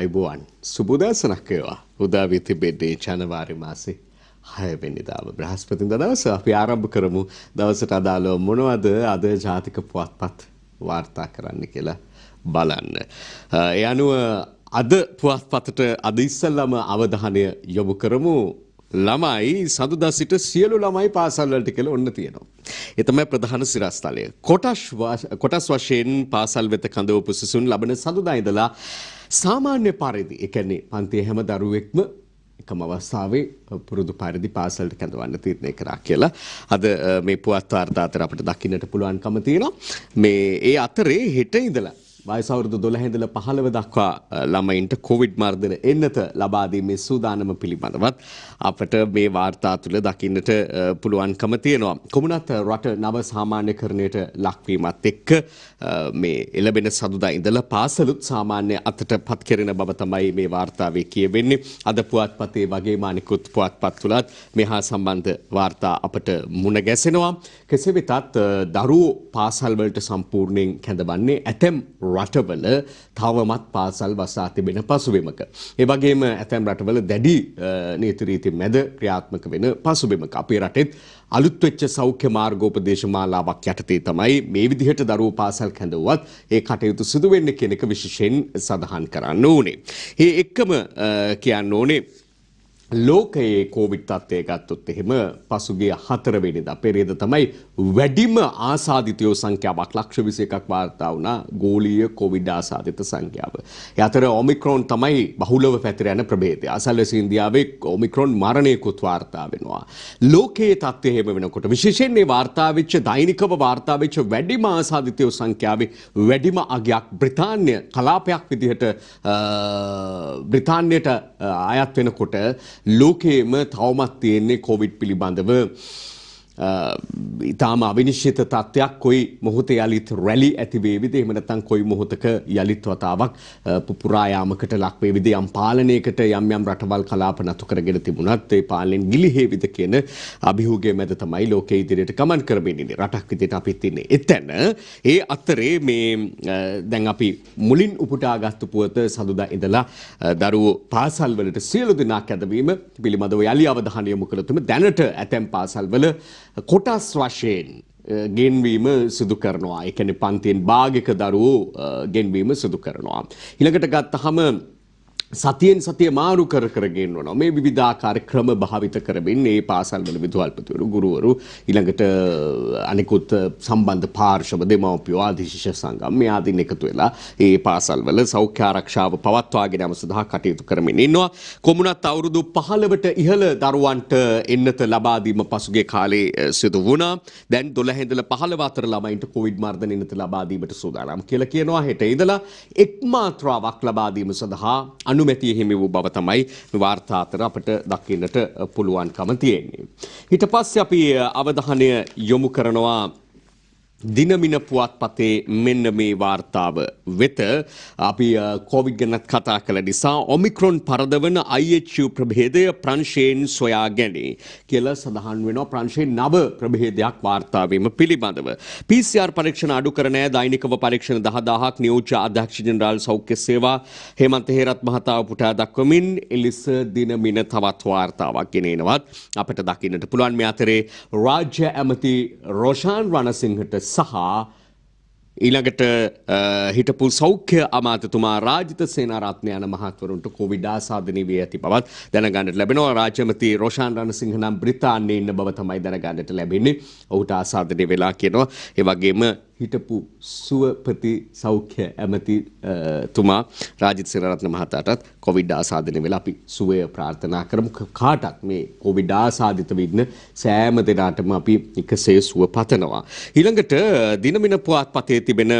අයිබෝවන් සුබෝදෑසනක් වේවා. උදා වී තිබෙන්නේ ජනවාරි මාසේ 6 වෙනිදාම බ්‍රහස්පතින්දා දවස. අපි ආරම්භ කරමු දවසට අදාළව මොනවද අද ජාතික පුවත්පත් වාර්තා කරන්න කියලා බලන්න. ඒ අනුව අද පුවත්පතට අද ඉස්සෙල්ලාම අවධානය යොමු කරමු. ළමයි සඳුදා සිට සියලු ළමයි පාසල් වලට කියලා ඔන්න තියෙනවා. ඒ තමයි ප්‍රධාන සිරස්තලය. කොටස් වශයෙන් පාසල් වෙත කඳවපු සිසුන් ලබන සඳුදා ඉඳලා සාමාන්‍ය පරිදි ඒ කියන්නේ පන්තියේ හැම දරුවෙක්ම එකම අවස්ථාවේ පුරුදු පරිදි පාසලට කැඳවන්න තීරණය කරා කියලා අද මේ පුවත් වාර්තා අතර අපිට දකින්නට පුළුවන්කම තියෙනවා. මේ ඒ අතරේ හෙට ඉඳලා වයස අවුරුදු 12 ඉඳලා 15 දක්වා ළමයින්ට කොවිඩ් මර්ධන එන්නත ලබා දීමේ සූදානම පිළිබඳවත් අපට මේ වාර්තා තුළ දකින්නට පුළුවන්කම තියෙනවා. කොමුණත් රට නව සාමාන්‍යකරණයට ලක්වීමත් එක්ක මේ එළබෙන සඳුදා ඉඳලා පාසලුත් සාමාන්‍ය අතට පත් කෙරෙන බව තමයි මේ වාර්තාවේ කියවෙන්නේ. අද පුවත්පතේ වගේම අනිකුත් පුවත්පත් තුලත් මෙහා සම්බන්ධ වාර්තා අපට මුණ ගැසෙනවා. කෙසේ වෙතත් දරුවෝ පාසල් වලට සම්පූර්ණයෙන් කැඳවන්නේ ඇතැම් රටවල තවමත් පාසල් වසා තිබෙන පසුබිමක. ඒ වගේම ඇතැම් රටවල දැඩි නීති රීති මැද ක්‍රියාත්මක වෙන පසුබිමක. අපේ රටෙත් අලුත් වෙච්ච සෞඛ්‍ය මාර්ගෝපදේශ මාලාවක් යටතේ තමයි මේ විදිහට දරුවෝ පාසල් කැඳවුවත් ඒ කටයුතු සිදු වෙන්නේ කියන එක විශේෂයෙන් සඳහන් කරන්න ඕනේ. ඒ එක්කම කියන්න ඕනේ ලෝකයේ කොවිඩ් තත්ත්වය ගත්තොත් එහෙම පසුගිය 4 වෙනිදා පෙරේද තමයි වැඩිම ආසාදිතයෝ සංඛ්‍යාවක් 21ක් වාර්තා වුණා ගෝලීය කොවිඩ් ආසාදිත සංඛ්‍යාව. ඒ අතර ඔමික්‍රෝන් තමයි බහුලව පැතිර යන ප්‍රභේදය. අසල්වැසි ඉන්දියාවේ ඔමික්‍රෝන් මරණයකුත් වාර්තා වෙනවා. ලෝකයේ තත්ත්වය එහෙම වෙනකොට විශේෂයෙන් මේ වාර්තා වෙච්ච දෛනිකව වාර්තා වෙච්ච වැඩිම ආසාදිතයෝ සංඛ්‍යාවේ වැඩිම අගයක් බ්‍රිතාන්‍ය කලාපයක් විදිහට බ්‍රිතාන්‍යයට අයත් වෙනකොට ලෝකයේම තවමත් තියෙන්නේ කොවිඩ් පිළිබඳව ඉතාම අවිනිශ්චිත තත්ත්වයක්. කොයි මොහොතේ යලිත් රැලි ඇති වේවිද, එහෙම නැත්නම් කොයි මොහොතක යලිත් වතාවක් පුපුරා යාමකට ලක් වේවිද, යම් පාලනයකට යම් යම් රටවල් කලාප නතු කරගෙන තිබුණත් ඒ පාලනයෙන් ගිලිහෙවිද කියන අභියෝගය මැද තමයි ලෝකයේ ඉදිරියට ගමන් කරමින් ඉන්නේ. රටක් විදිහට අපිත් ඉන්නේ එතන. ඒ අතරේ මේ දැන් අපි මුලින් උපුටාගත්තු පුවත සඳුදා ඉඳලා දරුවෝ පාසල් වලට සියලු දෙනා කැඳවීම පිළිබඳව යලි අවධානය යොමු කළොත් දැනට ඇතැම් පාසල් වල කොටස් වශයෙන් ගෙන්වීම සිදු කරනවා. ඒ කියන්නේ පන්තියෙන් භාගයක දරුවෝ ගෙන්වීම සිදු කරනවා. ඊළඟට ගත්තහම සතියෙන් සතිය මාරු කර කර ගෙන්වනවා. මේ විවිධාකාර ක්‍රම භාවිත කරමින් මේ පාසල් වල විදුහල්පතිවරු, ගුරුවරු, ඊළඟට අනිකුත් සම්බන්ධ පාර්ශව, දෙමව්පියෝ, ආදී ශිෂ්‍ය සංගම් මේ ආදීන් එකතු වෙලා මේ පාසල් වල සෞඛ්‍ය ආරක්ෂාව පවත්වාගෙන යාම සඳහා කටයුතු කරමින් ඉන්නවා. කොමුණත් අවුරුදු 15ට ඉහළ දරුවන්ට එන්නත ලබා දීම පසුගිය කාලේ සිදු වුණා. දැන් 12 ඉඳලා 15 අතර ළමයින්ට කොවිඩ් මර්ධන එන්නත ලබා දීමට සූදානම් කියලා කියනවා. හෙට ඉඳලා එක් මාත්‍රාවක් ලබා දීම සඳහා අනුමැතිය හිමි වූ බව තමයි වාර්තා අතර අපට දකින්නට පුළුවන්කම තියෙන්නේ. ඊට පස්සේ අපි අවධානය යොමු කරනවා දිනමින පුවත්පතේ මෙන්න මේ වාර්තාව වෙත. අපි කොවිඩ් ගැන කතා කළ නිසා ඔමික්‍රොන් පරදවන IHU ප්‍රභේදය ප්‍රංශයෙන් සොයා ගැනේ කියලා සඳහන් වෙනවා. ප්‍රංශයෙන් නව ප්‍රභේදයක් වාර්තා වීම පිළිබඳව. PCR පරීක්ෂණ අඩු කරන අය දෛනිකව පරීක්ෂණ 10000ක් නියෝජ්‍ය අධ්‍යක්ෂ ජෙනරාල් සෞඛ්‍ය සේවා හේමන්ත හේරත් මහතාව පුටා දක්වමින් එලිස දිනමින තවත් වාර්තාවක් ගෙනෙනවත් අපට දකින්නට පුළුවන්. මේ අතරේ රාජ්‍ය ඇමති රොෂාන් රණසිංහට සහ ඊළඟට හිටපු සෞඛ්‍ය අමාත්‍යතුමා රාජිත සේනාරත්න යන මහත්වරුන්ට කොවිඩ් ආසාදනය වී ඇති බවත් දැනගන්නට ලැබෙනවා. රාජ්‍ය ඇමති රොෂාන් රණසිංහ නම් බ්‍රිතාන්‍යයේ ඉන්න බව තමයි දැනගන්නට ලැබෙන්නේ. ඔහුට ආසාදනය වෙලා කියනවා. ඒ වගේම හිටපු සුවපති සෞඛ්‍ය ඇමති තුමා රාජිත සේනාරත්න මහතාටත් කොවිඩ් ආසාදනය වෙලා අපි සුවය ප්‍රාර්ථනා කරමු. කාටත් මේ කොවිඩ් ආසාදිත වෙන්න සෑම දිනකටම අපි එකසේ සුව පතනවා. ඊළඟට දිනමින පුවත්පතේ තිබෙන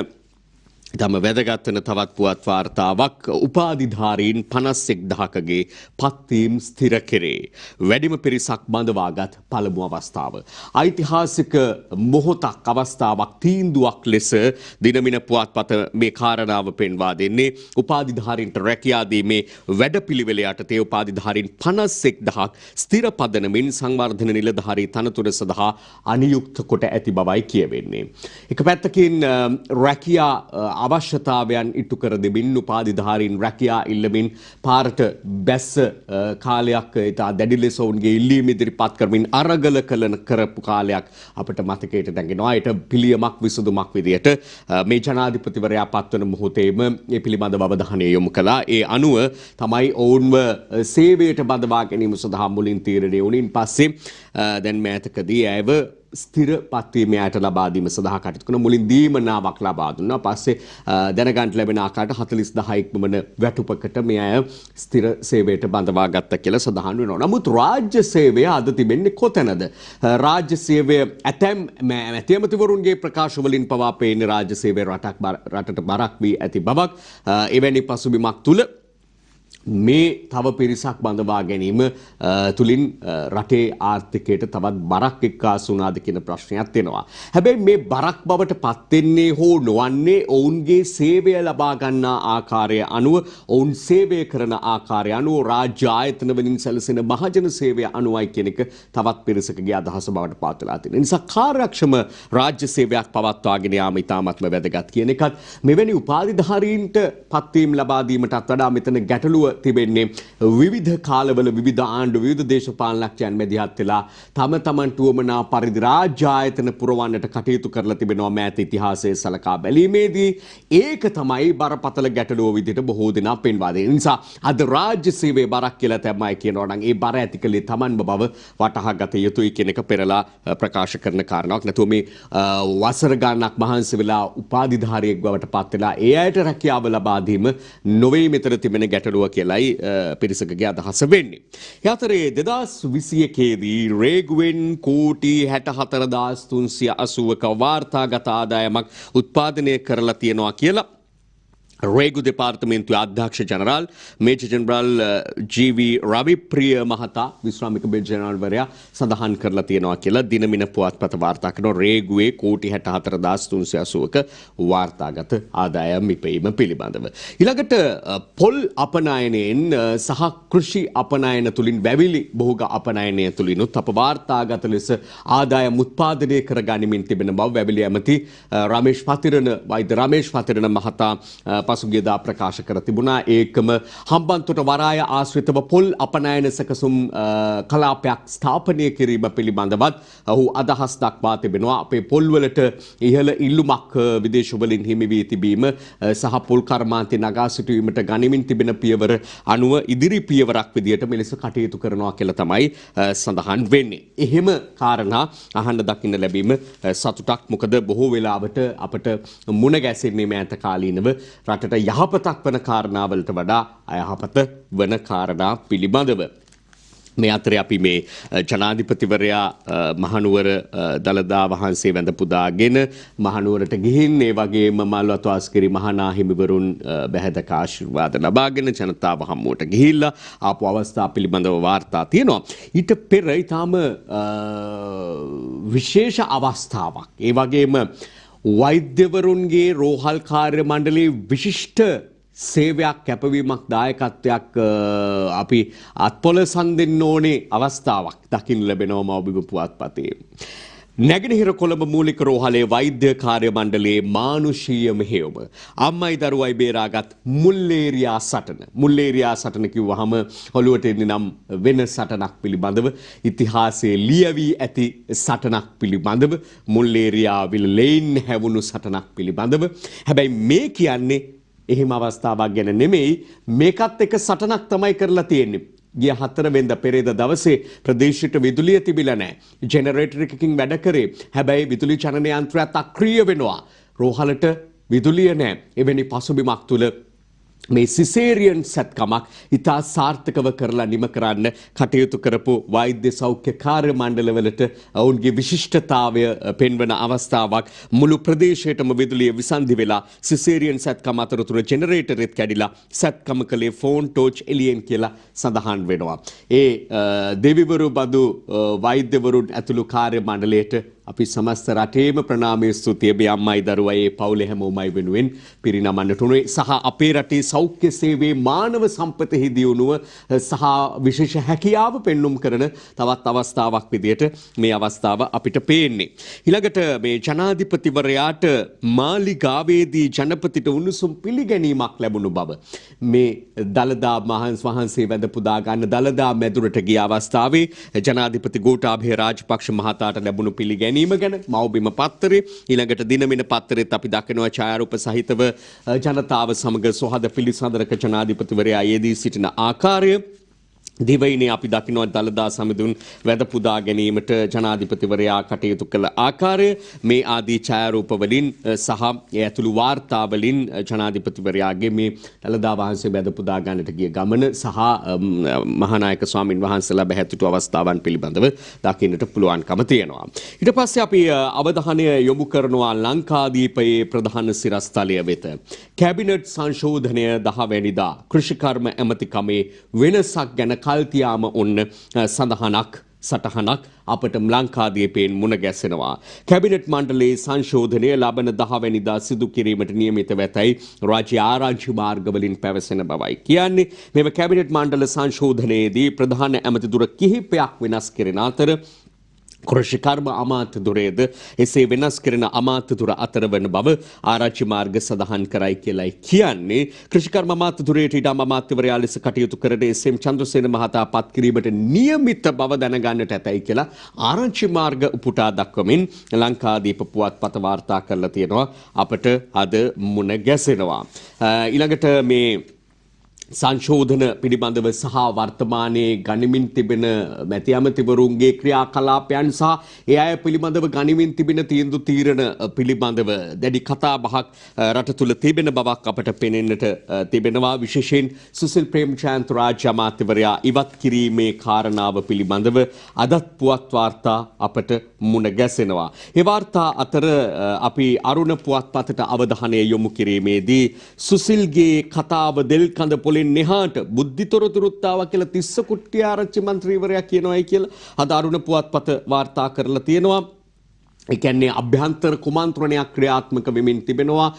තම වැදගත් වෙන තවත් පුවත් වාර්තාවක් උපාධිධාරීන් 51000කගේ පත්වීම් ස්ථිර කෙරේ. වැඩිම පිරිසක් බඳවාගත් පළමු අවස්ථාව. ඓතිහාසික මොහොතක් අවස්ථාවක් තීන්දුවක් ලෙස දිනමින පුවත්පත මේ කාරණාව පෙන්වා දෙන්නේ. උපාධිධාරීන්ට රැකියා දීමේ වැඩපිළිවෙල යටතේ උපාධිධාරීන් 51000ක් ස්ථිර පදනමින් සංවර්ධන නිලධාරී තනතුර සඳහා අනියුක්ත කොට ඇති බවයි කියවෙන්නේ. එක පැත්තකින් රැකියා අවශ්‍යතාවයන් ඉටු කර දෙමින් උපාධිධාරීන් රැකියා ඉල්ලමින් පාරට බැස්ස කාලයක් ඉතා දැඩි ලෙස ඔවුන්ගේ ඉල්ලීම් ඉදිරිපත් කරමින් අරගල කරපු කාලයක් අපට මතකයට නැගෙනවා. ඒට පිළියමක් විසඳුමක් විදියට මේ ජනාධිපතිවරයා පත්වන මොහොතේම ඒ පිළිබඳව අවධානය යොමු කළා. ඒ අනුව තමයි ඔවුන්ව සේවයට බඳවා ගැනීම සඳහා මුලින් තීරණය වුණින් පස්සේ දැන් මෑතකදී ඇයව ස්ථිර පත්වීම යට ලබා දීම සඳහා කටයුතු කරන මුලින් දීමනාවක් ලබා දුන්නා. පස්සේ දැනගන්න ලැබෙන ආකාරයට 40,000ක් වමන වැටුපකට මේ අය ස්ථිර සේවයට බඳවා ගත්තා කියලා සඳහන් වෙනවා. නමුත් රාජ්‍ය සේවය අද තිබෙන්නේ කොතැනද? රාජ්‍ය සේවය ඇතැම් ඇමතිවරුන්ගේ ප්‍රකාශ වලින් පවා පේන්නේ රාජ්‍ය සේවය රටට බරක් වී ඇති බවක්. එවැනි පසුබිමක් තුල මේ තව පිරිසක් බඳවා ගැනීම තුලින් රටේ ආර්ථිකයට තවත් බරක් එක්කාසු වුණාද කියන ප්‍රශ්නයක් තියෙනවා. හැබැයි මේ බරක් බවට පත් වෙන්නේ හෝ නොවන්නේ ඔවුන්ගේ සේවය ලබා ගන්නා ආකාරය අනුව, ඔවුන් සේවය කරන ආකාරය අනුව, රාජ්‍ය ආයතන වලින් සැලසෙන මහජන සේවය අනුවයි කියන එක තවත් පිරිසකගේ අදහස බවට පත් වෙලා තියෙනවා. නිසා කාර්යක්ෂම රාජ්‍ය සේවයක් පවත්වාගෙන යාම ඉතාමත්ම වැදගත් කියන එකත් මෙවැනි උපාධිධාරීන්ට පත්වීම් ලබා දීමටත් වඩා මෙතන ගැටලුව තිබෙන්නේ විවිධ කාලවල විවිධ ආණ්ඩු විවිධ දේශපාලනඥයන් මැදිහත් වෙලා තම තමන්ට උවමනා පරිදි රාජ්‍ය ආයතන පුරවන්නට කටයුතු කරලා තිබෙනවා මෑත ඉතිහාසයේ සලකා බැලීමේදී. ඒක තමයි බරපතල ගැටලුව විදිහට බොහෝ දෙනා පෙන්වා දෙන නිසා අද රාජ්‍ය සේවයේ බරක් කියලා තමයි කියනවා නම් ඒ බර ඇති කලේ තමන්ම බව වටහා ගත යුතුයි කියන එක පෙරලා ප්‍රකාශ කරන කාරණාවක්. නැතුව මේ වසර ගණනක් මහන්සි වෙලා උපාධිධාරියෙක් බවට පත් වෙලා ඒ අයට රැකියාව ලබා දීම නොවේ මෙතන තිබෙන ගැටලුව කියලා පිරිසකගේ අදහස වෙන්නේ. ඒ අතරේ 2021 දී රේගුවෙන් කෝටි 64,380ක වාර්තාගත ආදායමක් උත්පාදනය කරලා තියෙනවා කියලා රේගු දෙපාර්තමේන්තුවේ අධ්‍යක්ෂ ජනරාල් මේජර් ජනරාල් ජී.වී. රවිප්‍රිය මහතා විශ්‍රාමික මේජර් ජනරාල්වරයා සඳහන් කරලා තියෙනවා කියලා දිනමින පුවත්පත වාර්තා කරන රේගුවේ කෝටි 64,380ක වාර්තාගත ආදායම් ඉපැයීම පිළිබඳව. ඊළඟට පොල් අපනයනයෙන් සහ කෘෂි අපනයන තුලින් වැවිලි බහුග අපනයනය තුලිනුත් අප වාර්තාගත ලෙස ආදායම් උත්පාදනය කර ගනිමින් තිබෙන බව වැවිලි ඇමති වෛද්‍ය රමේෂ් පතිරණ මහතා පසුගියදා ප්‍රකාශ කර තිබුණා. ඒකම හම්බන්තොට වරාය ආශ්‍රිතව පොල් අපනයන සැකසුම් කලාපයක් ස්ථාපනය කිරීම පිළිබඳවත් ඔහු අදහස් දක්වා තිබෙනවා. අපේ පොල්වලට ඉහළ ඉල්ලුමක් විදේශ වලින් හිමි වී තිබීම සහ පොල් කර්මාන්තේ නගා සිටුවීමට ගනිමින් තිබෙන පියවර අනුව ඉදිරි පියවරක් විදියට මෙලෙස කටයුතු කරනවා කියලා තමයි සඳහන් වෙන්නේ. එහෙම කාරණා අහන්න දකින්න ලැබීම සතුටක්. මොකද බොහෝ වෙලාවට අපට මුණ ගැසෙන්නේ මෑත කාලීනව රටට යහපතක් වන කාරණාවලට වඩා අයහපත වන කාරණා පිළිබඳව. මේ අතරේ අපි මේ ජනාධිපතිවරයා මහනුවර දළදා වහන්සේ වැඳ පුදාගෙන මහනුවරට ගිහින් ඒ වගේම මල්වතු ආස්කිරි මහනා හිමිවරුන් බැහැදක ආශිර්වාද ලබාගෙන ජනතාව හමුවට ගිහිල්ලා ආපු අවස්ථා පිළිබඳව වාර්තා තියෙනවා. ඊට පෙර ඊටාම විශේෂ අවස්ථාවක්. ඒ වගේම වෛද්‍යවරුන්ගේ රෝහල් කාර්ය මණ්ඩලයේ විශිෂ්ට සේවයක් කැපවීමක් දායකත්වයක් අපි අත්පොලසන් දෙන්න ඕනේ අවස්ථාවක් දකින්න ලැබෙනවා මව්බිම පුවත්පතේ. නැගෙනහිර කොළඹ මූලික රෝහලේ වෛද්‍ය කාර්ය මණ්ඩලයේ මානුෂීය මෙහෙයුම අම්මයි දරුවයි බේරාගත් මුල්ලේරියා සටන. මුල්ලේරියා සටන කිව්වහම ඔළුවට එන්නේ නම් වෙන සටනක් පිළිබඳව ඉතිහාසයේ ලියවී ඇති සටනක් පිළිබඳව මුල්ලේරියා විලෙයින් හැවුණු සටනක් පිළිබඳව. හැබැයි මේ කියන්නේ එහෙම අවස්ථාවක් ගැන නෙමෙයි, මේකත් එක සටනක් තමයි කරලා තියෙන්නේ. ගිය 4 වෙනිදා පෙරේද දවසේ ප්‍රදේශයට විදුලිය තිබිලා නැහැ. ජෙනරේටර් එකකින් වැඩ කරේ. හැබැයි විදුලි චලන යන්ත්‍රයත් අක්‍රිය වෙනවා. රෝහලට විදුලිය නැහැ. එවැනි පසුබිමක් තුල මේ සිසේරියන් සැත්කමක් ඉතා සාර්ථකව කරලා නිම කරන්න කටයුතු කරපු වෛද්‍ය සෞඛ්‍ය කාර්ය මණ්ඩලවලට ඔවුන්ගේ විශිෂ්ටතාවය පෙන්වන අවස්ථාවක්. මුළු ප්‍රදේශයටම විදුලිය විසන්ධි වෙලා සිසේරියන් සැත්කම අතරතුර ජෙනරේටරෙත් කැඩිලා සැත්කම කළේ ෆෝන් ටෝච් එලියෙන් කියලා සඳහන් වෙනවා. ඒ දෙවිවරු බඳු වෛද්‍යවරුන් ඇතුළු කාර්ය මණ්ඩලයට අපි සමස්ත රටේම ප්‍රණාමය ස්තුතිය මේ අම්මයි දරුවයි පවුලේ හැමෝමයි වෙනුවෙන් පිරිනමන්නට උනේ සහ අපේ රටේ සෞඛ්‍ය සේවයේ මානව සම්පතෙහි දියුණුව සහ විශේෂ හැකියාව පෙන්눔 කරන තවත් අවස්ථාවක් විදියට මේ අවස්ථාව අපිට පේන්නේ. ඊළඟට මේ ජනාධිපතිවරයාට මාලිගාවේදී ජනපතිට උණුසුම් පිළිගැනීමක් ලැබුණු බව මේ දළදා වහන්සේ වැඳ පුදා ගන්න දළදා මැදුරට ගිය අවස්ථාවේ ජනාධිපති ගෝඨාභය රාජපක්ෂ මහතාට ලැබුණු පිළිගැනීම ගැන මව්බිම පත්තරේ ඊළඟට දිනමින පත්තරෙත් අපි දකිනවා ඡායාරූප සහිතව ජනතාව සමග සොහද පිළිසඳරක ජනාධිපතිවරයා යෙදී සිටින ආකාරය දිවයිනේ අපි දකිනවා දළදා සමිඳුන් වැඳ පුදා ගැනීමට ජනාධිපතිවරයා කටයුතු කළ ආකාරය මේ ආදී ඡායාරූප වලින් සහ ඒ ඇතුළු වාර්තා වලින් ජනාධිපතිවරයාගේ මේ දළදා වහන්සේ වැඳ පුදා ගන්නට ගිය ගමන සහ මහානායක ස්වාමින් වහන්සේලා බැහැතුතු අවස්ථාවන් පිළිබඳව දකින්නට පුළුවන්කම තියෙනවා. ඊට පස්සේ අපි අවධානය යොමු කරනවා ලංකාදීපයේ ප්‍රධාන සිරස්තලය වෙත. කැබිනට් සංශෝධනය 10 වෙනිදා කෘෂිකර්ම ඇමතිකමේ වෙනසක් ගැන කල්තියාම ඔන්න සඳහනක් සටහනක් අපට ලංකාදීපයෙන් මුණ ගැසෙනවා. කැබිනට් මණ්ඩලයේ සංශෝධනය ලබන 10 වෙනිදා සිදු කිරීමට නියමිත වෙතයි රාජ්‍ය ආරංචි මාර්ගවලින් පැවසෙන බවයි කියන්නේ. මෙම කැබිනට් මණ්ඩල සංශෝධනයේදී ප්‍රධාන ඇමති දුර කිහිපයක් වෙනස් කෙරෙන අතර කෘෂිකර්ම අමාත්‍ය දුරේද එසේ වෙනස් කරන අමාත්‍ය දුර අතර වන බව ආරංචි මාර්ග සඳහන් කරයි කියලායි කියන්නේ. කෘෂිකර්ම අමාත්‍ය දුරේට ඉඩම් අමාත්‍යවරයා ලෙස කටයුතු කරන එස්.එම්. චන්ද්‍රසේන මහතා පත් කිරීමට නියමිත බව දැනගන්නට ඇතයි කියලා ආරංචි මාර්ග උපුටා දක්වමින් ලංකාදීප පුවත්පත වාර්තා කරලා තියෙනවා. අපට අද මුණ ගැසෙනවා. ඊළඟට මේ සංශෝධන පිළිබඳව සහ වර්තමානයේ ගනිමින් තිබෙන මැති ඇමතිවරුන්ගේ ක්‍රියාකලාපයන් සහ ඒ අය පිළිබඳව ගනිමින් තිබෙන තීන්දුව තීරණ පිළිබඳව දැඩි කතාබහක් රට තුල තිබෙන බවක් අපට පෙනෙන්නට තිබෙනවා. විශේෂයෙන් සුසිල් ප්‍රේමචන්ද්‍ර රාජ්‍ය අමාත්‍යවරයා ඉවත් කිරීමේ කාරණාව පිළිබඳව අදත් පුවත් වාර්තා අපට මුණ ගැසෙනවා. ඒ වාර්තා අතර අපි අරුණ පුවත්පතට අවධානය යොමු කිරීමේදී සුසිල්ගේ කතාව දෙල්කඳ नेहाट බුද්ධිතොරතුරුත්තාව කියලා තිස්ස කුට්ටිආරච්චි මන්ත්‍රීවරයා කියනවායි කියලා අද අරුණ පුවත්පත වාර්තා කරලා තියෙනවා. ඒ කියන්නේ අභ්‍යන්තර කුමන්ත්‍රණයක් ක්‍රියාත්මක වෙමින් තිබෙනවා.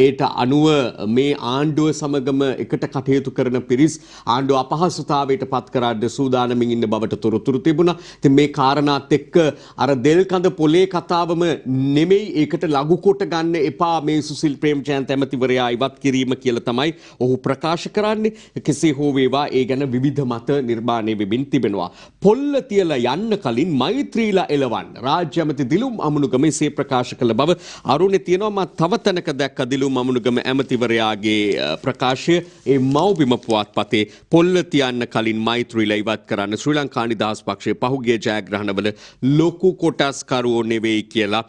ඒට අනුව මේ ආණ්ඩුව සමගම එකට කටයුතු කරන පිරිස් ආණ්ඩුව අපහසුතාවයට පත් කරන්න සූදානමින් ඉන්න බවට තොරතුරු තිබුණා. ඉතින් මේ කාරණාත් එක්ක අර දෙල්කඳ පොලේ කතාවම නෙමෙයි ඒකට ලඝු කොට ගන්න එපා මේ සුසිල් ප්‍රේමචන්ද්‍ර ඇමතිවරයා ඉවත් කිරීම කියලා තමයි ඔහු ප්‍රකාශ කරන්නේ. කෙසේ හෝ වේවා ඒ ගැන විවිධ මත නිර්මාණය වෙමින් තිබෙනවා. පොල්ල තියලා යන්න කලින් මෛත්‍රීලා එලවන්න රාජ්‍ය ඇමති දිලුම් අමුණුගම එසේ ප්‍රකාශ කළ බව අරුණේ තියෙනවා. මම තව තැනක දැක්ක දිලුම් අමුණුගම ඇමතිවරයාගේ ප්‍රකාශය ඒ මව්බිම පුවත්පතේ පොල්ල තියන්න කලින් මෛත්‍රීලා ඉවත් කරන්න ශ්‍රී ලංකා නිදහස් පක්ෂයේ පහුගිය ජයග්‍රහණවල ලොකු කොටස්කරුවෝ නෙවෙයි කියලා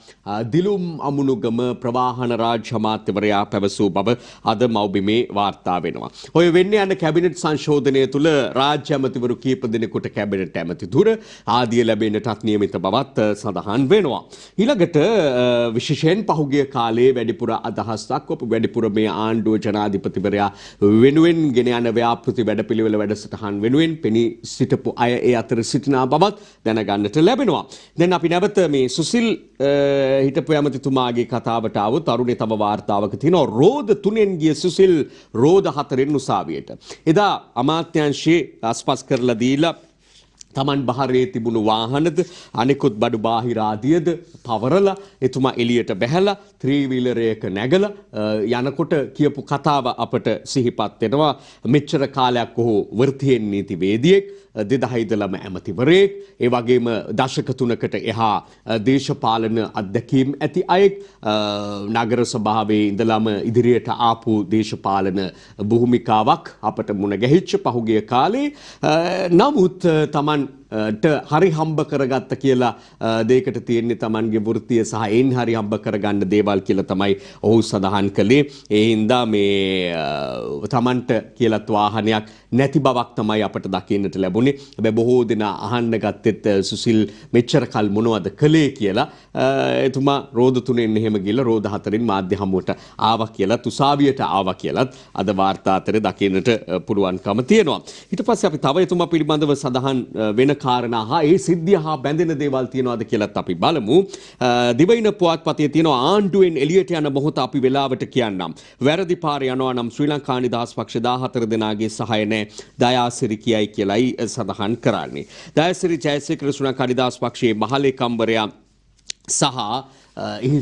දිලුම් අමුණුගම ප්‍රවාහන රාජ්‍ය අමාත්‍යවරයා පැවසූ බව අද මව්බිමේ වාර්තා වෙනවා. ඔය වෙන්නේ යන කැබිනට් සංශෝධනය තුළ රාජ්‍ය ඇමතිවරු කීප දෙනෙකුට කැබිනට් ඇමති දුර ආදිය ලැබෙන්නටත් නියමිත බවත් සඳහන් වෙනවා. ඊළඟට විශේෂයෙන් පහුගිය කාලයේ වැඩිපුර අදහස් දක්වපු වැඩිපුර මේ ආණ්ඩුව ජනාධිපතිවරයා වෙනුවෙන් ගෙන යන ව්‍යාපෘති වැඩපිළිවෙල වැඩසටහන් වෙනුවෙන් පෙනී සිටපු අය ඒ අතර සිටිනා බවත් දැනගන්නට ලැබෙනවා. දැන් අපි නැවත මේ සුසිල් හිටපු ඇමතිතුමාගේ කතාවට આવුත් අරුණේ තව වාර්තාවක තියෙනවා රෝද 3න් ගිය සුසිල් රෝද 4න් උසාවියට. එදා අමාත්‍යාංශයේ අස්පස් කරලා දීලා තමන් බහරේ තිබුණු වාහනද අනෙකුත් බඩු බාහිර ආදියද පවරලා එතුමා එළියට බැහැලා ත්‍රිවිලරයක නැගලා යනකොට කියපු කතාව අපට සිහිපත් වෙනවා. මෙච්චර කාලයක් ඔහු වෘත්තීය නීතිවේදියෙක් 2000 ඉඳලම ඇමතිවරයෙක් ඒ වගේම දශක 3කට එහා දේශපාලන අත්දැකීම් ඇති අයෙක් නගර සභාවේ ඉඳලම ඉදිරියට ආපු දේශපාලන භූමිකාවක් අපට මුණ ගැහිච්ච පහුගිය කාලේ නමුත් තමන් හරි හම්බ කරගත්ත කියලා දෙයකට තියෙන්නේ තමන්ගේ වෘත්තීය සහ එයින් හරි හම්බ කරගන්න දේවල් කියලා තමයි ඔහු සඳහන් කළේ. ඒ හින්දා මේ තමන්ට කියලාත් වාහනයක් නැති බවක් තමයි අපට දකින්නට ලැබුණේ. හැබැයි බොහෝ දෙනා අහන්න ගත්තෙත් සුසිල් මෙච්චර කල් මොනවද කළේ කියලා. එතුමා රෝද 3න් එහෙම ගිහලා රෝද 4න් මාධ්‍ය හමුවට ආවා කියලා උසාවියට ආවා කියලාත් අද වාර්තා අතරේ දකින්නට පුළුවන්කම තියෙනවා. ඊට පස්සේ අපි තව එතුමා පිළිබඳව සඳහන් වෙන කාරණා හා ඒ සිද්ධිය හා බැඳෙන දේවල් තියෙනවාද කියලාත් අපි බලමු. දිවයින පුවත්පතේ තියෙනවා ආණ්ඩුවෙන් එළියට යන මොහොත අපි වෙලාවට කියන්නම්. වැරදි පාර යනවා නම් ශ්‍රී ලංකා නිදහස් පක්ෂ 14 දෙනාගේ සහාය නැහැ. දයාසිරි කියයි කියලයි සඳහන් කරන්නේ. දයාසිරි ජයසේකර ශ්‍රී ලංකා නිදහස් පක්ෂයේ මහලේකම්වරයා සහ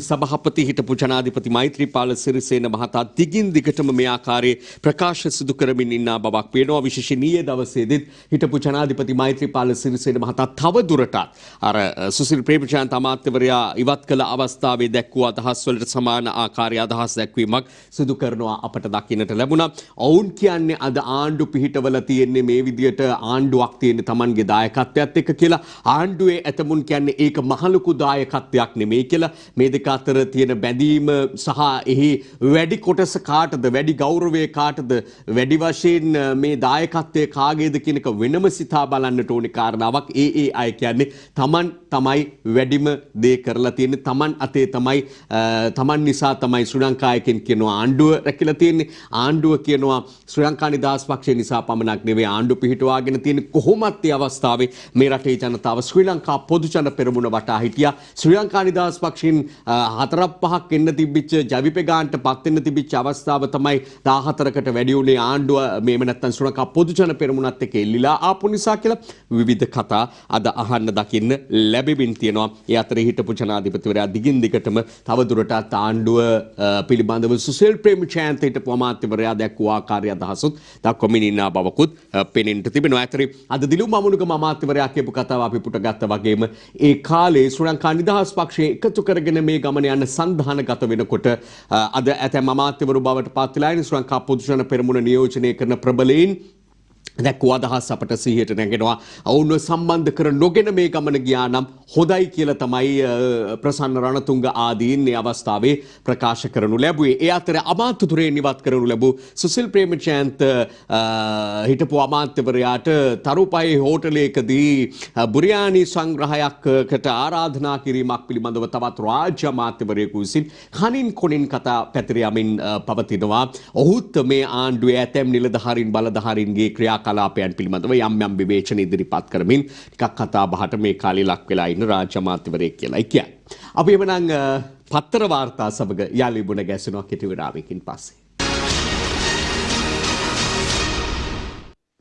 සභාපති හිටපු ජනාධිපති මෛත්‍රීපාල සිරිසේන මහතා දිගින් දිගටම මේ ආකාරයේ ප්‍රකාශ සිදු කරමින් ඉන්න බවක් පේනවා. විශේෂයෙන් ඊයේ දවසේදීත් හිටපු ජනාධිපති මෛත්‍රීපාල සිරිසේන මහතා තව දුරටත් අර සුසිල් ප්‍රේමචන්ද අමාත්‍යවරයා ඉවත් කළ අවස්ථාවේ දැක්වූ අදහස් වලට සමාන ආකාරයේ අදහස් දැක්වීමක් සිදු කරනවා අපට දකින්නට ලැබුණා. ඔවුන් කියන්නේ අද ආණ්ඩු පිහිටවල තියෙන්නේ මේ විදියට ආණ්ඩුවක් තියෙන්නේ Tamanගේ දායකත්වයත් එක්ක කියලා. ආණ්ඩුවේ ඇතමුන් කියන්නේ ඒක මහලුකු දායකත්වයක් නෙමෙයි කියලා. මේ දෙක අතර තියෙන බැඳීම සහ එහි වැඩි කොටස කාටද, වැඩි ගෞරවය කාටද, වැඩි වශයෙන් මේ දායකත්වයේ කාගේද කියන එක වෙනම සිතා බලන්නට ඕනේ කාරණාවක්. ඒ අය කියන්නේ Taman තමයි වැඩිම දේ කරලා තියෙන්නේ. Taman අතේ තමයි Taman නිසා තමයි ශ්‍රී ලංකාවකින් කියනවා ආණ්ඩුව රැකිලා තියෙන්නේ. ආණ්ඩුව කියනවා ශ්‍රී ලංකා නිදහස් පක්ෂය නිසා පමණක් නෙවෙයි ආණ්ඩුව පිහිටුවාගෙන තියෙන්නේ. කොහොමත් මේ අවස්ථාවේ මේ රටේ ජනතාව ශ්‍රී ලංකා පොදු ජන පෙරමුණ වටා හිටියා. ශ්‍රී ලංකා නිදහස් පක්ෂයෙන් 4-5ක් එන්න තිබිච්ච ජවිපෙගාන්ට පත් වෙන්න තිබිච්ච අවස්ථාව තමයි 14කට වැඩි උනේ ආණ්ඩුව මේව නැත්තම් ශ්‍රී ලංකා පොදු ජන පෙරමුණත් එක්ක එල්ලිලා ආපු නිසා කියලා විවිධ කතා අද අහන්න දකින්න ලැබෙමින් තියෙනවා. ඒ අතරේ හිටපු ජනාධිපතිවරයා දිගින් දිගටම තවදුරටත් ආණ්ඩුව පිළිබඳව සුසිල් ප්‍රේමචන්ද හිටපු අමාත්‍යවරයා දැක්වූ ආකාරය අදහසුත් දක්වමින් ඉන්න බවකුත් පෙනෙන්න තිබෙනවා. ඇතරේ අද දිලුම් අමුණුගම අමාත්‍යවරයා කියපු කතාව අපි පුට ගත්තා වගේම ඒ කාලේ ශ්‍රී ලංකා නිදහස් පක්ෂයේ එකතු කරගෙන මේ ගමන යන සන්ධානගත වෙනකොට අද ඇතැම් අමාත්‍යවරු බවට පත් වෙලා ඉන්න ශ්‍රී ලංකා පොදු ජන පෙරමුණ නියෝජනය කරන ප්‍රබලයින් දැක්වූ අදහස් අපට සිහියට නැගෙනවා. ඔවුන්ව සම්බන්ධ කර නොගෙන මේ ගමන ගියා නම් හොඳයි කියලා තමයි ප්‍රසන්න රණතුංග ආදීන් මේ අවස්ථාවේ ප්‍රකාශ කරනු ලැබුවේ. ඒ අතර අමාත්‍යතුරෙන් ඉවත් කරනු ලැබූ සුසිල් ප්‍රේමචන්ද හිටපු අමාත්‍යවරයාට තරුපයි හෝටලයකදී බුරියානි සංග්‍රහයකට ආරාධනා කිරීමක් පිළිබඳව තවත් රාජ්‍ය අමාත්‍යවරයෙකු විසින් කනින් කොනින් කතා පැතිර යමින් පවතිනවා. ඔහුත් මේ ආණ්ඩුවේ ඇතැම් නිලධාරීන් බලධාරීන්ගේ ක්‍රියාකලාපයන් පිළිබඳව යම් යම් විවේචන ඉදිරිපත් කරමින් ටිකක් කතා බහට මේ කාලේ ලක් වෙලා ඉන්න රාජ්‍ය අමාත්‍යවරයෙක් කියලායි කියන්නේ. අපි එමනම් පත්තර වාර්තා සමග යාළි මුණ ගැසෙනවා කෙටි විරාමයකින් පස්සේ.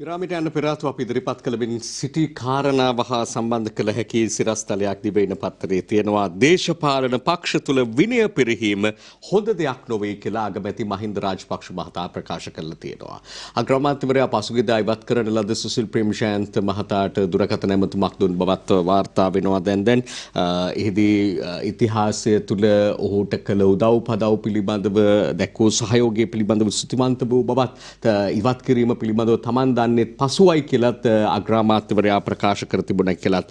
විරාමයට යන්න පෙර ආතුව අපි ඉදිරිපත් කළමින් සිටි කාරණාව හා සම්බන්ධ කළ හැකි සිරස්තලයක් දිවයින පත්තරේ තියෙනවා. දේශපාලන පක්ෂ තුළ විනය පිරිහීම හොඳ දෙයක් නොවේ කියලා අගමැති මහින්ද රාජපක්ෂ මහතා ප්‍රකාශ කරලා තියෙනවා. අග්‍රාමාත්‍යවරයා පසුගියදා ඉවත් කරන ලද සුසිල් ප්‍රේමචන්ද මහතාට දුරකථන ඇමතුමක් දුන් බවත් වාර්තා වෙනවා. දැන් එහිදී ඉතිහාසය තුළ ඔහුට කළ උදව් පදව් පිළිබඳව දැක්වූ සහයෝගය පිළිබඳව ස්තුතිවන්ත වූ බවත් ඉවත් කිරීම පිළිබඳව තමන් දන්නේ පසුවයි කියලත් අග්‍රාමාත්‍යවරයා ප්‍රකාශ කර තිබුණා කියලත්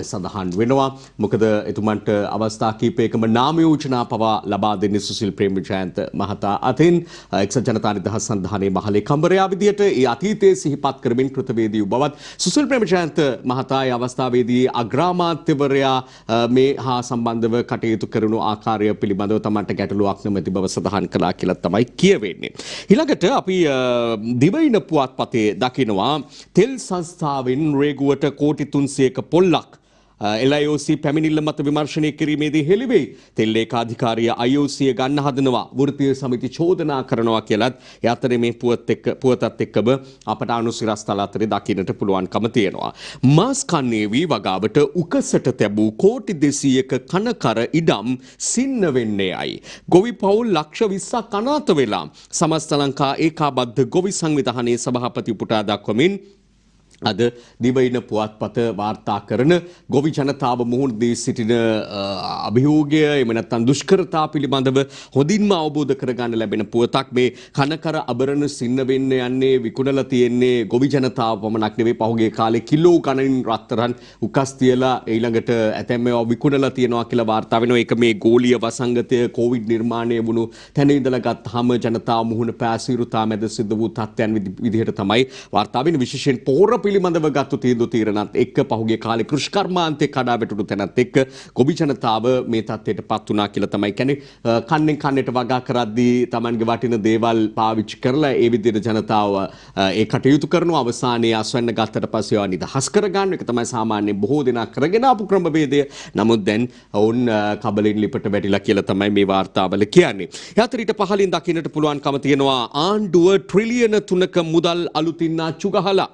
සඳහන් වෙනවා. මොකද එතුමන්ට අවස්ථා කිහිපයකම නාම යෝජනා පවා ලබා දෙන්නේ සුසිල් ප්‍රේමචන්ද මහතා අතින් එක්සත් ජනතා නිදහස් සන්ධානයේ මහලේකම්වරයා විදියට ඒ අතීතයේ සිහිපත් කරමින් කෘතවේදී බවත් සුසිල් ප්‍රේමචන්ද මහතා ඒ අවස්ථාවේදී අග්‍රාමාත්‍යවරයා මේ හා සම්බන්ධව කටයුතු කරන ආකාරය පිළිබඳව තමන්ට ගැටලුවක් නැමැති බව සඳහන් කළා කියලා තමයි කියවෙන්නේ. ඊළඟට අපි දිවයින පුවත්පතේ දකිනවා තෙල් සංස්ථාවෙන් රේගුවට කෝටි 300ක පොල්ලක් LIOC පැමිණිල්ල මත විමර්ශනය කිරීමේදී හෙළිවෙයි. තෙල් ඒකාධිකාරිය IOC ගන්න හදනවා. වෘත්තීය සමිති චෝදනා කරනවා කියලත් ඒ අතරේ මේ පුවතත් එක්කම අපට අනුසිරස්තල අතරේ දකින්නට පුළුවන්කම තියෙනවා. මාස් කන්නේවි වගාවට උකසට තැබූ කෝටි 200ක කනකර ඉඩම් සින්න වෙන්නේයි. ගොවි පවුල් ලක්ෂ 20ක් අනාථ වෙලා සමස්ත ලංකා ඒකාබද්ධ ගොවි සංවිධානයේ සභාපති උපුටා දක්වමින් අද දිවයින පුවත්පත වාර්තා කරන ගොවි ජනතාව මුහුණ දී සිටින අභියෝගය එම නැත්නම් දුෂ්කරතා පිළිබඳව හොඳින්ම අවබෝධ කරගන්න ලැබෙන පුවතක්. මේ කනකර අබරණ සින්න වෙන්න යන්නේ විකුණලා තියෙන්නේ ගොවි ජනතාව පමණක් නෙවෙයි. පහුගිය කාලේ කිලෝ ගණනින් රත්තරන් උකස් තියලා ඊළඟට ඇතැම් ඒවා විකුණලා තියෙනවා කියලා වාර්තා වෙනවා. ඒක මේ ගෝලීය වසංගතය කොවිඩ් නිර්මාණය වුණු තැන ඉඳලා ගත්තාම ජනතාව මුහුණ පෑසිරුතා මැද සිද්ධ වූ තත්ත්වයන් විදිහට තමයි වාර්තා වෙන්නේ. විශේෂයෙන් පොහොර පිළිබඳව ගත්තු තීන්දුව තීරණත් එක්ක පහුගිය කාලේ කෘෂිකර්මාන්තේ කඩා වැටුණු තැනත් එක්ක කොබි ජනතාව මේ තත්ත්වයටපත් වුණා කියලා තමයි කියන්නේ. කන්නෙන් කන්නට වගා කරද්දී Tamanගේ වටින දේවල් පාවිච්චි කරලා ඒ විදිහට ජනතාව ඒ කටයුතු කරන අවසානයේ අස්වැන්න ගත්තට පස්සේ ඒවා නිදහස් කරගන්න එක තමයි සාමාන්‍යයෙන් බොහෝ දෙනා කරගෙන ආපු ක්‍රමවේදය. නමුත් දැන් ඔවුන් කබලින් ලිපට වැටිලා කියලා තමයි මේ වාර්තාවල කියන්නේ. යාත්‍රීට පහලින් දකින්නට පුළුවන්කම තියෙනවා ආණ්ඩුව ට්‍රිලියන 3ක මුදල් අලුතින් ආච්චු ගහලා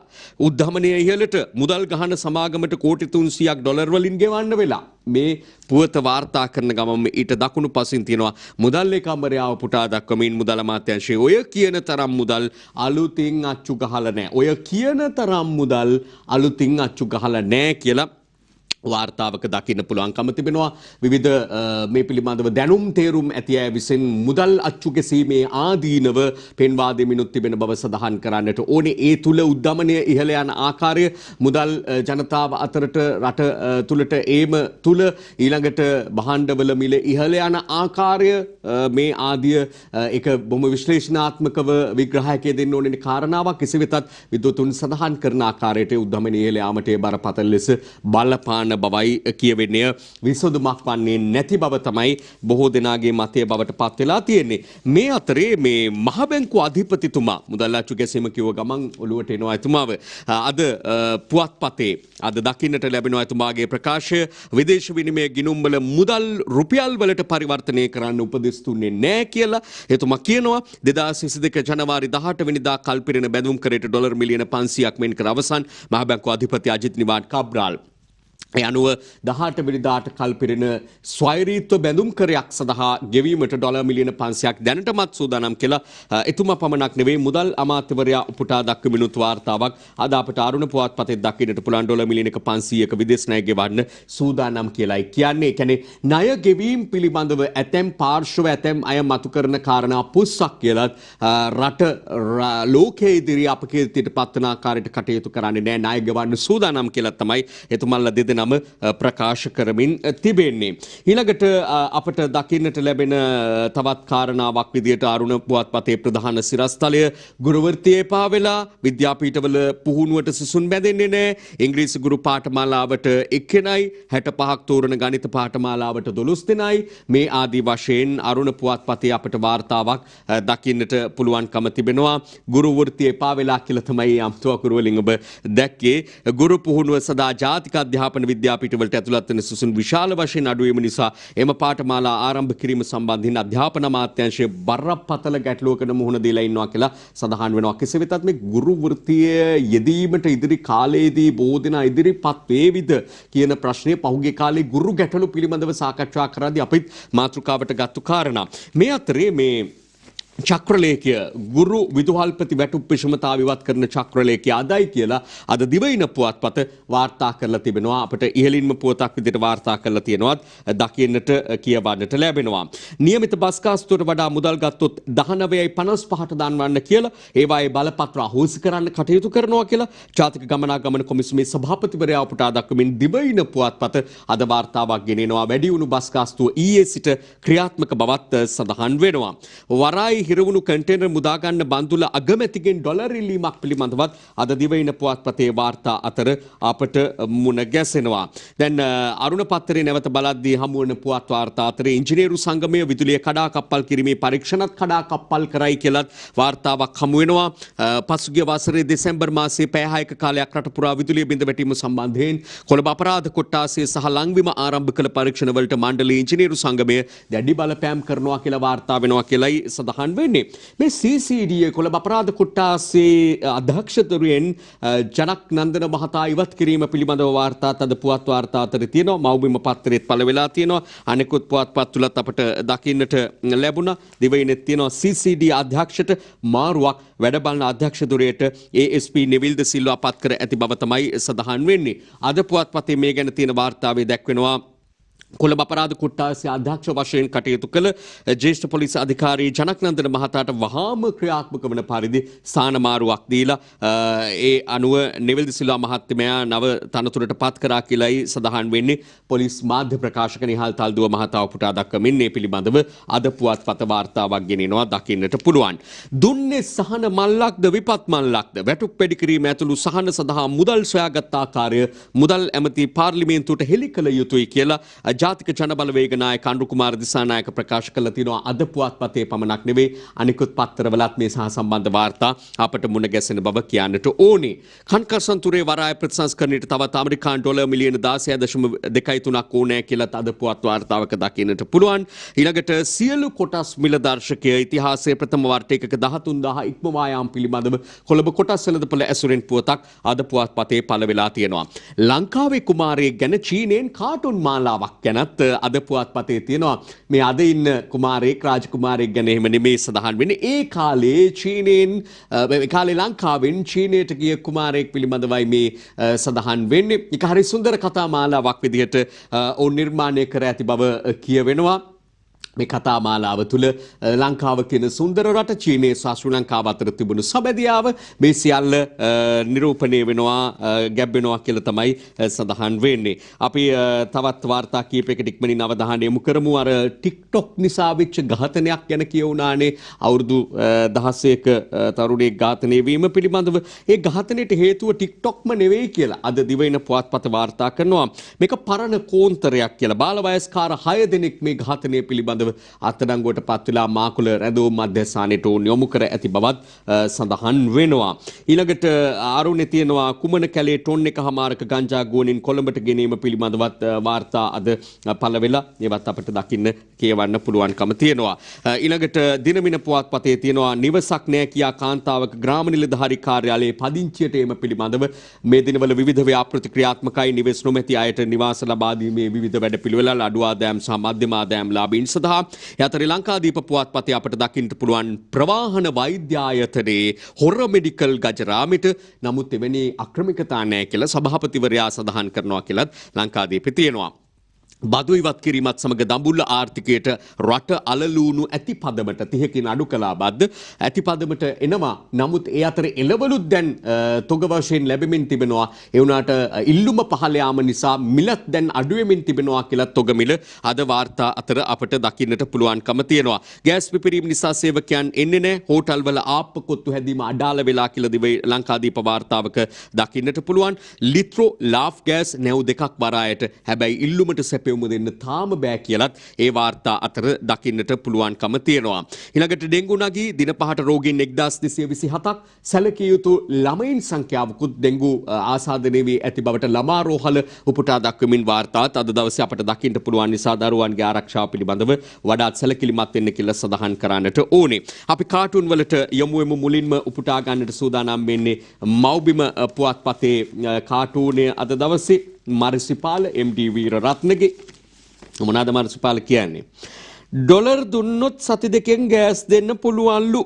උද්ධමනය ඉහළට මුදල් ගහන සමාගමට කෝටි 300ක් ඩොලර් වලින් ගෙවන්න වෙලා. මේ පුවත වාර්තා කරන ගමන් ඊට දකුණු පසින් තියෙනවා මුදල් ලේකම්වරයාව පුටා දක්වමින් මුදල් අමාත්‍යාංශයේ ඔය කියන තරම් මුදල් අලුතින් අච්චු ගහලා නැහැ. ඔය කියන තරම් මුදල් අලුතින් අච්චු ගහලා නැහැ කියලා වාර්තාවක දකින්න පුළුවන්කම තිබෙනවා. විවිධ මේ පිළිබඳව දැනුම් තේරුම් ඇති අය විසින් මුදල් අච්චු ගැසීමේ ආදීනව පෙන්වා දෙමිනුත් තිබෙන බව සඳහන් කරන්නට ඕනේ. ඒ තුල උද්දමනය ඉහළ යන ආකාරය මුදල් ජනතාව අතරට රට තුලට ඒම තුල ඊළඟට භාණ්ඩවල මිල ඉහළ යන ආකාරය මේ ආදිය එක බොහොම විශ්ලේෂණාත්මකව විග්‍රහයක දෙන්න ඕනේ කාරණාවක්. කෙසේ වෙතත් විද්වතුන් සඳහන් කරන ආකාරයට උද්දමනය ඉහළ යාමට බරපතල ලෙස බලපාන බවයි කියවෙන්නේ. විසඳුමක් වන්නේ නැති බව තමයි බොහෝ දෙනාගේ මතය බවට පත් වෙලා තියෙන්නේ. මේ අතරේ මේ මහ බැංකුව අධිපතිතුමා මුදල් අච්චු ගැසීම කිව්ව ගමන් ඔළුවට එනවා එතුමාව. අද පුවත්පතේ අද දකින්නට ලැබෙනවා එතුමාගේ ප්‍රකාශය. විදේශ විනිමය ගිණුම් වල මුදල් රුපියල් වලට පරිවර්තනය කරන්න උපදෙස් දුන්නේ නැහැ කියලා එතුමා කියනවා. 2022 ජනවාරි 18 වෙනිදා කල්පිරෙන බැඳුම් කරේට ඩොලර් මිලියන 500ක් මෙන් කර අවසන් මහ බැංකුව අධිපති අජිත් නිවාඩ් කබ්‍රාල් ඒ අනුව 18 වෙනිදාට කල්පිරෙන ස්වෛරීත්ව බැඳුම් කරයක් සඳහා ගෙවීමට ඩොලර් මිලියන 500ක් දැනටමත් සූදානම් කියලා එතුමා පමණක් නෙවෙයි මුදල් අමාත්‍යවරයා උපුටා දක්වමිනුත් වාර්තාවක් අද අපට අරුණ පුවත්පතේ දකින්නට පුළුවන් ඩොලර් මිලියන 500ක විදේශ ණය ගෙවන්න සූදානම් කියලායි කියන්නේ. ඒ කියන්නේ ණය ගෙවීම පිළිබඳව ඇතැම් පාර්ශව ඇතැම් අය මතු කරන කාරණා පුස්සක් කියලාත් රට ලෝකයේ ඉදිරියේ අපකීර්තියට පත්වන ආකාරයට කටයුතු කරන්නේ නැහැ. ණය ගෙවන්න සූදානම් කියලා තමයි එතුමන්ලා දෙදෙනා නම ප්‍රකාශ කරමින් තිබෙන්නේ. ඊළඟට අපට දකින්නට ලැබෙන තවත් කාරණාවක් විදියට අරුණ පුවත්පතේ ප්‍රධාන සිරස්තලය ගුරු වෘත්තියේ පා වෙලා විද්‍යාපීඨවල පුහුණුවට සිසුන් බැඳෙන්නේ නැහැ. ඉංග්‍රීසි ගුරු පාඨමාලාවට එක්කෙනයි 65ක් තෝරන ගණිත පාඨමාලාවට 12 දෙනයි. මේ ආදී වශයෙන් අරුණ පුවත්පතේ අපට වාර්තාවක් දකින්නට පුළුවන්කම තිබෙනවා. ගුරු වෘත්තියේ පා වෙලා කියලා තමයි අම්තුව ගුරු වලින් ඔබ දැක්කේ. ගුරු පුහුණුව සදා ජාතික අධ්‍යාපන විද්‍යාපීඨවලට ඇතුළත් වන සිසුන් විශාල වශයෙන් අඩු වීම නිසා එම පාඨමාලා ආරම්භ කිරීම සම්බන්ධයෙන් අධ්‍යාපන අමාත්‍යාංශයේ බරපතල ගැටලුවකට මුහුණ දීලා ඉන්නවා කියලා සඳහන් වෙනවා. කෙසේ වෙතත් මේ ගුරු වෘත්තියේ යෙදීමට ඉදිරි කාලයේදී බොහෝ දෙනා ඉදිරිපත් වේවිද කියන ප්‍රශ්නය පහුගිය කාලේ ගුරු ගැටලු පිළිබඳව සාකච්ඡා කරද්දී අපිත් මාතෘකාවට ගත්තු කාරණා. මේ අතරේ මේ චක්‍රලේඛය ගුරු විදුහල්පති වැටුප් විෂමතාව ඉවත් කරන චක්‍රලේඛය අදයි කියලා අද දිවයින පුවත්පත වාර්තා කරලා තිබෙනවා. අපිට ඉහළින්ම පුවතක් විදිහට වාර්තා කරලා තියෙනවා දකින්නට කියවන්නට ලැබෙනවා. නියමිත බස් ගාස්තුවට වඩා මුදල් ගත්තොත් 19.55ට දන්වන්න කියලා ඒවායේ බලපත්‍ර අහෝසි කරන්න කටයුතු කරනවා කියලා ජාතික ගමනාගමන කොමිසමේ සභාපතිවරයා උපුටා දක්වමින් දිවයින පුවත්පත අද වාර්තාවක් ගෙනෙනවා. වැඩි වුණු බස් ගාස්තුව ඊයේ සිට ක්‍රියාත්මක බවත් සඳහන් වෙනවා. වරායි හිරවුණු කන්ටේනර් මුදා ගන්න බන්දුල අගමැතිගෙන් ඩොලර් ඉල්ලීමක් පිළිබඳවත් අද දිවයින පුවත්පතේ වාර්තා අතර අපට මුණ ගැසෙනවා. දැන් අරුණ පත්තරේ නැවත බලද්දී හමු වන පුවත් වාර්තා අතරේ ඉංජිනේරු සංගමය විදුලිය කඩා කප්පල් කිරීමේ පරීක්ෂණත් කඩා කප්පල් කරයි කියලත් වාර්තාවක් හමු වෙනවා. පසුගිය වසරේ දෙසැම්බර් මාසයේ පැය 6ක කාලයක් රට පුරා විදුලිය බිඳ වැටීම සම්බන්ධයෙන් කොළඹ අපරාධ කොට්ටාසය සහ ලංවිම ආරම්භ කළ පරීක්ෂණ වලට මණ්ඩලයේ ඉංජිනේරු සංගමය දැඩි බලපෑම් කරනවා කියලා වාර්තා වෙනවා කියලයි සඳහන් වෙන්නේ. මේ CCD කොළඹ අපරාධ කොට්ටාසේ අධ්‍යක්ෂකවරයන් ජනක් නන්දන මහතා ඉවත් කිරීම පිළිබඳව වාර්තාත් අද පුවත් වාර්තා අතරේ තියෙනවා. මව්බිම පත්තරෙත් පළ වෙලා තියෙනවා. අනෙකුත් පුවත්පත් තුලත් අපට දකින්නට ලැබුණා. දිවයිනෙත් තියෙනවා CCD අධ්‍යක්ෂට මාරුවක් වැඩ බලන අධ්‍යක්ෂකවරයට ASP නෙවිල් ද සිල්වා පත් කර ඇති බව තමයි සඳහන් වෙන්නේ. අද පුවත්පතේ මේ ගැන තියෙන වාර්තාවේ දැක්වෙනවා කොළඹ අපරාධ කොට්ටාසේ අධ්‍යක්ෂ වශයෙන් කටයුතු කළ ජ්‍යෙෂ්ඨ පොලිස් අධිකාරී ජනකනන්දන මහතාට වහාම ක්‍රියාත්මක වන පරිදි ස්ථානමාරුවක් දීලා ඒ අනුව නෙවිල් සිල්වා මහත්මයා නව තනතුරට පත් කරා කියලායි සඳහන් වෙන්නේ. පොලිස් මාධ්‍ය ප්‍රකාශක නිහාල් තල්දුව මහතා උපුටා දක්වමින් මේ පිළිබඳව අද පුවත්පත වාර්තාවක් ගෙනෙනවා දකින්නට පුළුවන්. දුන්නේ සහන මල්ලක්ද විපත් මල්ලක්ද වැටුප් පෙඩි කිරීම ඇතුළු සහන සඳහා මුදල් සොයාගත් ආකාරය මුදල් ඇමති පාර්ලිමේන්තුවට හෙළි කළ යුතුයි කියලා ජාතික ජනබලවේග නායක අනුරු කුමාර දිසානායක ප්‍රකාශ කළ තිනවා. අද පුවත්පතේ පමණක් නෙවෙයි අනිකුත් පත්තරවලත් මේ සහ සම්බන්ධ වාර්තා අපට මුණ ගැසෙන බව කියන්නට ඕනේ. කන්කසන්තුරේ වරාය ප්‍රතිසංස්කරණයට තවත් ඇමරිකානු ඩොලර් මිලියන 16.23ක් ඕනෑ කියලා අද පුවත් වාර්තාවක දකින්නට පුළුවන්. ඊළඟට සියලු කොටස් මිල දර්ශකය ඉතිහාසයේ ප්‍රථම වර්ෂ එකක 13000 ඉක්මවා යාම පිළිබඳව කොළඹ කොටස් වෙළඳපොළ ඇසුරෙන් පුවතක් අද පුවත්පතේ පළ වෙලා තියෙනවා. ලංකාවේ කුමාරයෙක් ගැන චීනෙන් කාටුන් මාලාවක් ගැනත් අද පුවත්පතේ තියෙනවා. මේ අද ඉන්න කුමාරයෙක් රාජකුමාරයෙක් ගැන එහෙම නෙමෙයි සඳහන් වෙන්නේ. ඒ කාලේ චීනෙන් ඒ කාලේ ලංකාවෙන් චීනයට ගිය කුමාරයෙක් පිළිබඳවයි මේ සඳහන් වෙන්නේ. ඒක හරි සුන්දර කතා මාලාවක් විදිහට ඔවුන් නිර්මාණය කර ඇති බව කියවෙනවා. මේ කතා මාලාව තුළ ලංකාව කියන සුන්දර රට චීනයේ සහ ශ්‍රී ලංකාව අතර තිබුණු සබැදියාව මේ සියල්ල නිරූපණය වෙනවා ගැබ්වෙනවා කියලා තමයි සඳහන් වෙන්නේ. අපි තවත් වාර්තා කීපයකට ඉක්මනින් අවධානය යොමු කරමු. අර TikTok නිසා වෙච්ච ඝාතනයක් ගැන කියවුණානේ. අවුරුදු 16ක තරුණයෙක් ඝාතනය වීම පිළිබඳව. ඒ ඝාතනයට හේතුව TikTokම නෙවෙයි කියලා අද දිවයින පුවත්පත වාර්තා කරනවා. මේක පරණ කෝන්තරයක් කියලා. බාල වයස්කාර 6 දෙනෙක් මේ ඝාතනය පිළිබඳව අත්අඩංගුවට පත් වෙලා මාකුල රැඳවුම් මධ්‍යස්ථානයට යොමු කර ඇති බවත් සඳහන් වෙනවා. ඊළඟට ආරුණේ තියෙනවා කුමන කැලේ ටොන් එකමාරක ගංජා ගුවනින් කොළඹට ගෙනීම පිළිබඳවත් වාර්තා අද පළ වෙලා ඒවත් අපිට දකින්න කියවන්න පුළුවන්කම තියෙනවා. ඊළඟට දිනමින පුවත්පතේ තියෙනවා නිවසක් නෑ කියා කාන්තාවක ග්‍රාම නිලධාරී කාර්යාලයේ පදිංචියට එම පිළිබඳව මේ දිනවල විවිධ ව්‍යාපෘති ක්‍රියාත්මකයි. නිවෙස් නොමැති අයට නිවාස ලබා දීමේ විවිධ වැඩපිළිවෙළ අඩු ආදායම් සහ මධ්‍යම ආදායම් ලාභීන් සඳහා යතර ලංකාදීප පුවත්පතේ අපට දකින්නට පුළුවන් ප්‍රවාහන වෛද්‍ය ආයතනයේ හොර මෙඩිකල් ගජරාමිට නමුත් එවැනි අක්‍රමිකතා නැහැ කියලා සභාපතිවරයා සඳහන් කරනවා කියලත් ලංකාදීපේ තියෙනවා. බදු ඉවත් කිරීමත් සමග දඹුල්ල ආර්ථිකයට රට අලලූණු ඇති පදමට 30කින් අඩු කළා බද්ද ඇති පදමට එනවා. නමුත් ඒ අතර එළවලුත් දැන් තොග වශයෙන් ලැබෙමින් තිබෙනවා. ඒ වුණාට ඉල්ලුම පහළ යාම නිසා මිලත් දැන් අඩු වෙමින් තිබෙනවා කියලා තොග මිල අද වාර්තා අතර අපට දකින්නට පුළුවන්කම තියෙනවා. ගෑස් පිපිරීම නිසා සේවකයන් එන්නේ නැහැ. හෝටල් වල ආප්පකොත්තු හැදීම අඩාල වෙලා කියලා දිවයි ලංකාදීප වාර්තාවක දකින්නට පුළුවන්. ලිත්‍රෝ ලාෆ් ගෑස් නැව් දෙකක් වරායට හැබැයි ඉල්ලුමට සැපෙවුම දෙන්න තාම බෑ කියලත් ඒ වාර්තා අතර දකින්නට පුළුවන්කම තියෙනවා. ඊළඟට ඩෙන්ගු නගී දින 5ට රෝගීන් 1227ක් සැලකිය යුතු ළමයින් සංඛ්‍යාවකුත් ඩෙන්ගු ආසාදනය වී ඇති බවට ළමා රෝහල උපුටා දක්වමින් වාර්තාත් අද දවසේ අපට දකින්න පුළුවන් නිසා දරුවන්ගේ ආරක්ෂාව පිළිබඳව වඩාත් සැලකිලිමත් වෙන්න කියලා සඳහන් කරන්නට ඕනේ. අපි කාටුන් වලට යමු මුලින්ම උපුටා ගන්නට සූදානම් වෙන්නේ මව්බිම පුවත්පතේ කාටුනේ අද දවසේ මරිසිපාල MD වීරරත්නගේ මොනවාද මරිසිපාල කියන්නේ? ඩොලර් දුන්නොත් සති දෙකෙන් ගෑස් දෙන්න පුළුවන්ලු.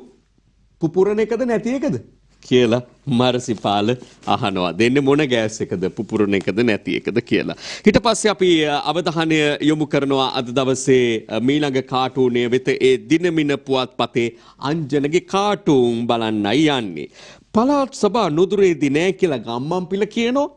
පුපුරන එකද නැති එකද කියලා මරිසිපාල අහනවා. දෙන්නේ මොන ගෑස් එකද පුපුරන එකද නැති එකද කියලා. ඊට පස්සේ අපි අවධානය යොමු කරනවා අද දවසේ මීළඟ කාටුනේ වෙත. ඒ දිනමින පුවත්පතේ අංජනගේ කාටුන් බලන්නයි යන්නේ. පළාත් සභා නුදුරේදී නෑ කියලා ගම්මන් පිළ කියනවා.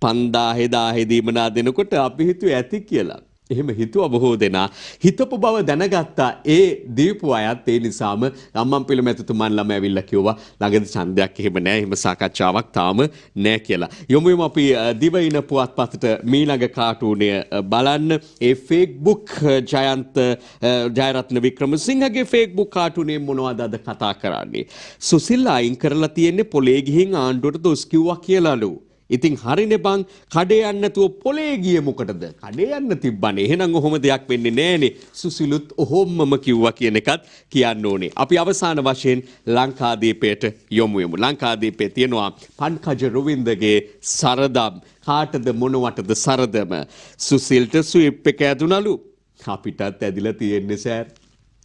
5000 දීමනා දෙනකොට අපි හිතුවේ ඇති කියලා. එහෙම හිතුව බොහෝ දෙනා හිතපු බව දැනගත්තා. ඒ දීපු අයත් ඒ නිසාම ගම්මන් පිළ මැතිතුමන් ළම ඇවිල්ලා කිව්වා ළඟදී ඡන්දයක් එහෙම නැහැ. එහෙම සාකච්ඡාවක් තාම නැහැ කියලා. යොමු අපි දිවයින පුවත්පතට මීළඟ කාටුනය බලන්න. ඒ Facebook ජයරත්න වික්‍රමසිංහගේ Facebook කාටුනේ මොනවද අද කතා කරන්නේ? සුසිල් අයින් කරලා තියෙන්නේ පොලේ ගිහින් ආණ්ඩුවට දොස් කිව්වා කියලාලු. ඉතින් හරිනේ බං කඩේ යන්න නැතුව පොලේ ගියේ මොකටද? කඩේ යන්න තිබ්බනේ. එහෙනම් ඔහොම දෙයක් වෙන්නේ නැහනේ. සුසිලුත් ඔහොමම කිව්වා කියන එකත් කියන්න ඕනේ. අපි අවසාන වශයෙන් ලංකාදීපයට යමු. ලංකාදීපේ තියෙනවා පන්කජ රොවින්දගේ සරදම්. කාටද මොනවටද සරදම? සුසිල්ට ස්විප් එක ඇදුනලු. අපිටත් ඇදිලා තියෙන්නේ සර්.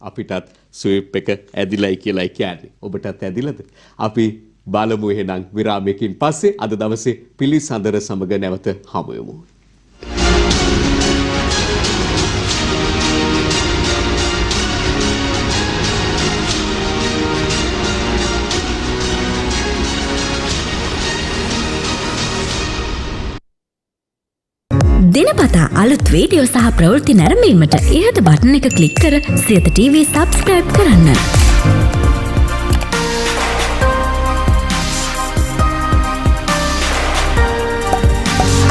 අපිටත් ස්විප් එක ඇදිලයි කියලායි කියන්නේ. ඔබටත් ඇදිලාද? අපි බලමු එහෙනම් විරාමයකින් පස්සේ අද දවසේ පිළිසඳර සමග නැවත හමු වෙමු. දිනපතා අලුත් වීඩියෝ සහ ප්‍රවෘත්ති නැරඹීමට ඉහත බටන් එක ක්ලික් කර සියත TV සබ්ස්ක්‍රයිබ් කරන්න.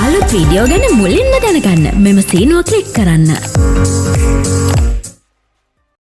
අලුත් වීඩියෝ ගැන මුලින්ම දැනගන්න මෙම සීනුව ක්ලික් කරන්න.